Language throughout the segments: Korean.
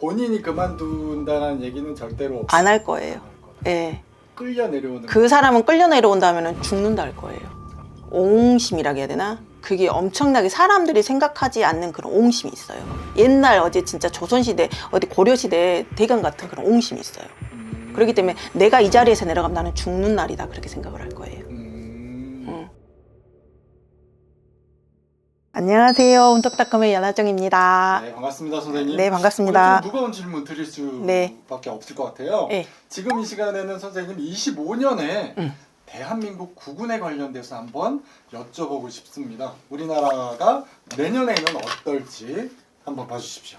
본인이 그만둔다는 얘기는 절대로 안 할 거예요. 예. 끌려 내려오는 그 사람은 끌려 내려온다면 죽는다 할 거예요. 옹심이라고 해야 되나? 그게 엄청나게 사람들이 생각하지 않는 그런 옹심이 있어요. 옛날 어제 진짜 조선시대, 어디 고려시대 대강 같은 그런 옹심이 있어요. 그렇기 때문에 내가 이 자리에서 내려가면 나는 죽는 날이다. 그렇게 생각을 할 거예요. 안녕하세요. 운떡닷컴의 연하정입니다. 네, 반갑습니다, 선생님. 네, 반갑습니다. 오늘 좀 무거운 질문 드릴 수밖에 없을 것 같아요. 네. 지금 이 시간에는 선생님 25년에 대한민국 국운에 관련돼서 한번 여쭤보고 싶습니다. 우리나라가 내년에는 어떨지 한번 봐주십시오.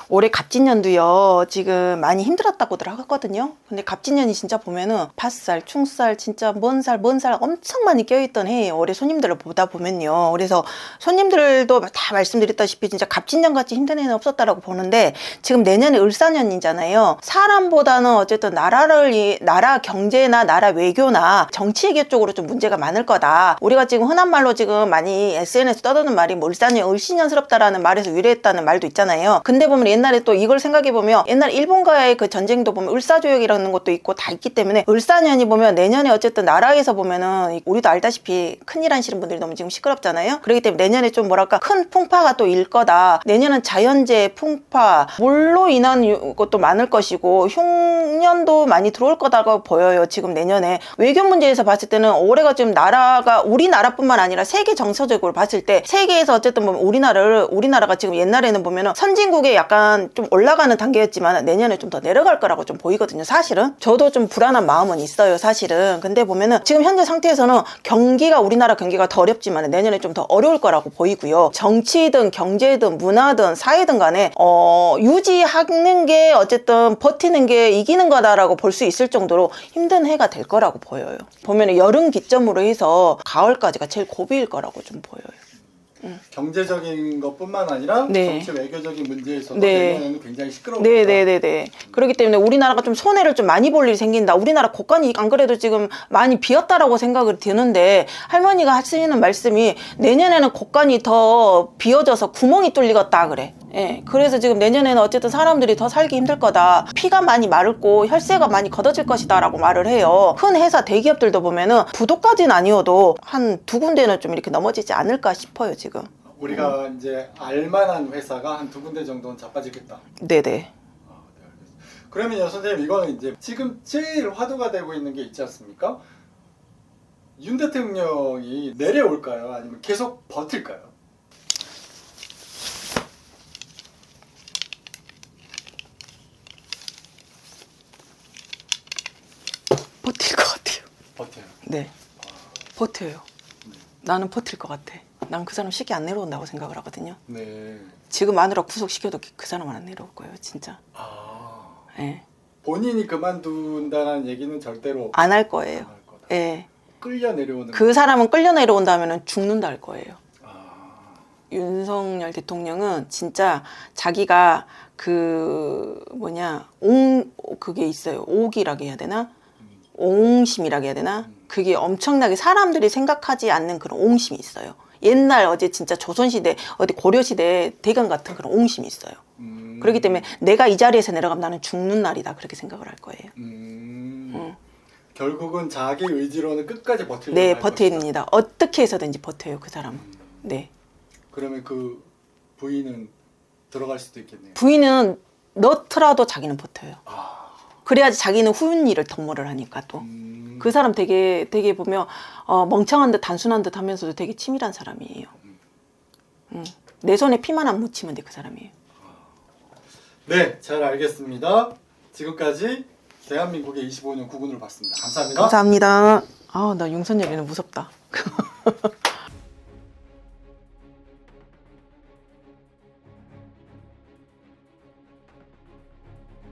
올해 갑진년도요 지금 많이 힘들었다고들 하거든요. 근데 갑진년이 진짜 보면은 밭살, 충살, 진짜 먼 살 엄청 많이 껴있던 해예요. 올해 손님들을 보다 보면요. 그래서 손님들도 다 말씀드렸다시피 진짜 갑진년 같이 힘든 해는 없었다라고 보는데, 지금 내년에 을사년이잖아요. 사람보다는 어쨌든 나라 경제나 나라 외교나 정치 외교 쪽으로 좀 문제가 많을 거다. 우리가 지금 흔한 말로 지금 많이 SNS 떠드는 말이 뭐 을사년 을신년스럽다라는 말에서 유래했다는 말도 있잖아요. 근데 보면 옛날에 또 이걸 생각해보면 옛날 일본과의 그 전쟁도 보면 을사조약이라는 것도 있고 다 있기 때문에 을사년이 보면 내년에 어쨌든 나라에서 보면은 우리도 알다시피 큰일 하시는 분들이 너무 지금 시끄럽잖아요. 그렇기 때문에 내년에 좀 뭐랄까 큰 풍파가 또 일 거다. 내년은 자연재해, 풍파, 물로 인한 것도 많을 것이고 흉년도 많이 들어올 거다고 보여요. 지금 내년에 외교 문제에서 봤을 때는 올해가 지금 나라가 우리나라뿐만 아니라 세계 정서적으로 봤을 때 세계에서 어쨌든 보면 우리나라가 지금 옛날에는 보면은 선진국에 약간 좀 올라가는 단계였지만 내년에 좀 더 내려갈 거라고 좀 보이거든요. 사실은 저도 좀 불안한 마음은 있어요. 사실은. 근데 보면은 지금 현재 상태에서는 우리나라 경기가 더 어렵지만 내년에 좀 더 어려울 거라고 보이고요. 정치든 경제든 문화든 사회든 간에 유지하는 게 어쨌든 버티는 게 이기는 거다라고 볼 수 있을 정도로 힘든 해가 될 거라고 보여요. 보면은 여름 기점으로 해서 가을까지가 제일 고비일 거라고 좀 보여요. 경제적인 것뿐만 아니라 네. 정치 외교적인 문제에서도 네. 내년에는 굉장히 시끄러울 네네네네. 그렇기 때문에 우리나라가 좀 손해를 좀 많이 볼 일이 생긴다. 우리나라 국간이 안 그래도 지금 많이 비었다라고 생각이 드는데, 할머니가 하시는 말씀이 내년에는 국간이 더 비어져서 구멍이 뚫리겠다 그래. 예. 그래서 지금 내년에는 어쨌든 사람들이 더 살기 힘들 거다. 피가 많이 마르고 혈세가 많이 걷어질 것이다 라고 말을 해요. 큰 회사 대기업들도 보면은 부도까지는 아니어도 한 두 군데는 좀 이렇게 넘어지지 않을까 싶어요 지금. 우리가 이제 알만한 회사가 한 두 군데 정도는 자빠지겠다. 네네. 네, 알겠습니다. 그러면요, 선생님, 이거는 이제 지금 제일 화두가 되고 있는 게 있지 않습니까? 윤 대통령이 내려올까요? 아니면 계속 버틸까요? 버틸 것 같아요. 버텨요. 네. 버텨요. 나는 버틸 것 같아. 난 그 사람 쉽게 안 내려온다고 생각을 하거든요. 네. 지금 안으로 구속시켜도 그 사람은 안 내려올 거예요, 진짜. 아. 예. 본인이 그만둔다는 얘기는 절대로 안 할 거예요. 안 할 거다. 예. 끌려 내려오는 그 사람은 끌려 내려온다면 죽는다 할 거예요. 아. 윤석열 대통령은 진짜 자기가 그게 있어요. 옥이라고 해야 되나? 옹심이라고 해야 되나? 그게 엄청나게 사람들이 생각하지 않는 그런 옹심이 있어요. 옛날 어제 진짜 조선시대, 어디 고려시대 대강 같은 그런 옹심이 있어요. 그렇기 때문에 내가 이 자리에서 내려가면 나는 죽는 날이다. 그렇게 생각을 할 거예요. 결국은 자기 의지로는 끝까지 버틸 네, 버팁니다. 어떻게 해서든지 버텨요, 그 사람은. 네. 그러면 그 부인은 들어갈 수도 있겠네요. 부인은 넣더라도 자기는 버텨요. 아. 그래야지 자기는 후운 일을 덕모를 하니까 또. 그 사람 되게 보면 멍청한 듯 단순한 듯 하면서도 되게 치밀한 사람이에요. 내 손에 피만 안 묻히면 돼, 그 사람이에요. 네, 잘 알겠습니다. 지금까지 대한민국의 25년 국운을 봤습니다. 감사합니다. 감사합니다. 아, 나 윤석열이는 무섭다.